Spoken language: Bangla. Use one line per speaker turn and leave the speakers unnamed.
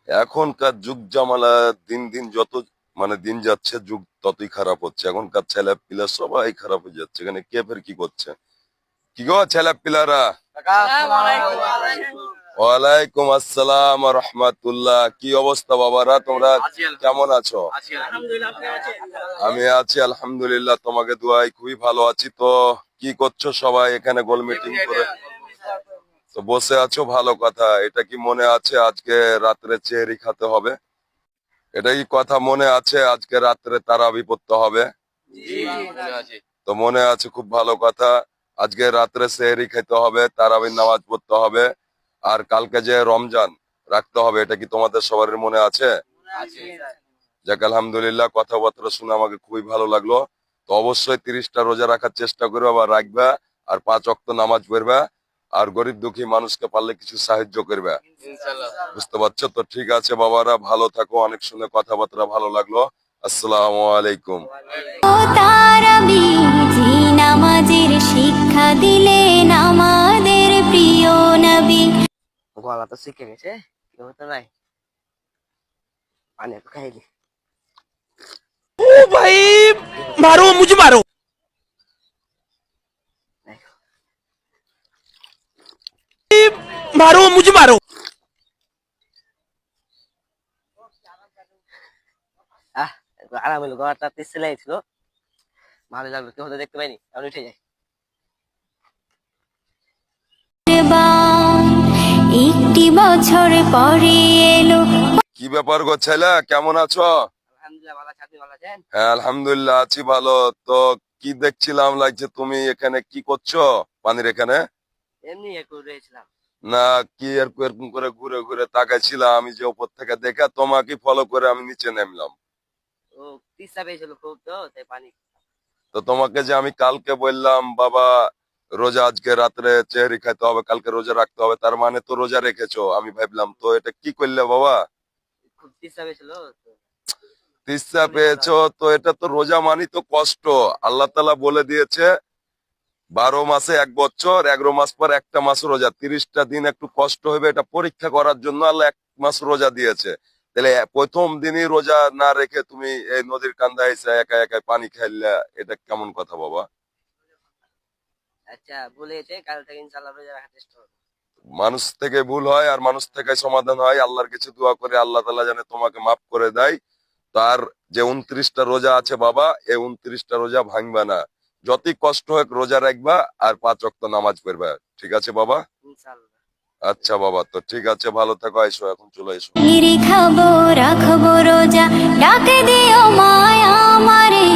এখনকার যুগ জামালা দিন দিন যত দিন যাচ্ছে যুগ ততই খারাপ হচ্ছে। এখনকার ছেলে পিলা সবাই খারাপ হয়ে যাচ্ছে। এখানে কে ফের কি করছে? কি গো ছেলে পিলারা? ওয়ালাইকুম আসসালাম ওয়া রাহমাতুল্লাহ। কি অবস্থা বাবারা, তোমরা কেমন আছো? আমি আছি আলহামদুলিল্লাহ, তোমাকে দোয়ায় খুবই ভালো আছি। তো কি করছো সবাই এখানে গোল মিটিং করে? তো বসে আছো, ভালো কথা। এটা কি মনে আছে আজকে রাত্রে চেহারি খেতে হবে? এটা কি কথা মনে আছে আজকে রাত্রে তারাবি পড়তে হবে? তো মনে আছে, খুব ভালো কথা। আজকে রাত্রে সেহরি খেতে হবে, তারাবির নামাজ পড়তে হবে, আর কালকে যে রমজান রাখতে হবে। এটা কি তোমাদের সবার মনে আছে? যাক আলহামদুলিল্লাহ, কথাবার্তা শুনে আমাকে খুবই ভালো লাগলো। তো অবশ্যই 30টা রোজা রাখার চেষ্টা করবে বা রাখবে, আর 5 ওয়াক্ত নামাজ পড়বে, আর গরিব দুঃখী মানুষকে পারলে কিছু সাহায্য করবে। বুঝতে পারছো তো? ঠিক আছে বাবারা, ভালো থাকো। অনেক শুনে কথাবার্তা ভালো লাগলো। আসসালামু আলাইকুম।
নামাজের শিক্ষা দিলেন আমাদের প্রিয় নবী।
গলা তো শিখে গেছে, কেউ তো নাই। পানি একটু খাইলি।
ओ भाई मारो, मुझे मारो। मारो मुझे मारो।
আরাম হইলো, গলাটা পিছলে ছিল, ভালো লাগলো। কেউ তো দেখতে পাইনি, আমি উঠে যাই।
একটি বছর পরে এলো।
কি ব্যাপার গো ছেলে, কেমন আছো?
আলহামদুলিল্লাহ ভালো আছি, আপনি ভালো আছেন?
হ্যাঁ আলহামদুলিল্লাহ আছি ভালো। তো কি দেখছিলাম লাগছে, তুমি এখানে কি করছো পানির এখানে?
এমনি একটু রয়েছিলাম।
না, কি এরকম করে ঘুরে ঘুরে তাকাইছিলাম, আমি যে উপর থেকে দেখা তোমাকে ফলো করে আমি নিচে নামলাম।
ও তিস্তা পেয়েছিল খুব, তো তাই পানি।
তো তোমাকে যে আমি কালকে বললাম বাবা রোজা আজকে রাত্রে চেহারি খাইতে হবে, কালকে রোজা রাখতে হবে, তার মানে তো রোজা রেখেছো। আমি ভাবলাম তো এটা কি করলে বাবা?
খুব তিস্তা পেয়েছিল তো।
তিস্তা পেয়েছো তো এটা তো রোজা মানি তো কষ্ট। আল্লাহ তাআলা বলে দিয়েছে 12 মাসে 1 বছর, 11 মাস পর একটা মাস রোজা, 30টা দিন একটু কষ্ট হবে। এটা পরীক্ষা করার জন্য আল্লাহ 1 মাস রোজা দিয়েছে। তাহলে প্রথম দিনই রোজা না রেখে তুমি এই নদীর কান্দায় এসে একা একা পানি খাইলে, এটা কেমন কথা বাবা?
আচ্ছা বলেছে, কাল থেকে ইনশাআল্লাহ রোজা রাখার চেষ্টা করবো।
মানুষ থেকে ভুল হয় আর মানুষ থেকে সমাধান হয়। আল্লাহর কাছে দোয়া করে আল্লাহ তাআলা যেন তোমাকে মাফ করে দেয়। তার যে 29টা রোজা আছে বাবা, এই 29টা রোজা ভাঙবা না। যতই কষ্ট হোক রোজা রাখবা, আর 5 ওয়াক্ত নামাজ পড়বা। ঠিক আছে বাবা?
ইনশাআল্লাহ।
আচ্ছা বাবা, তো ঠিক আছে, ভালো থাকো। এসো, এখন চলে এসো।
খাবো রাখবো রোজা, ডাকে দিও মায়া আমারে।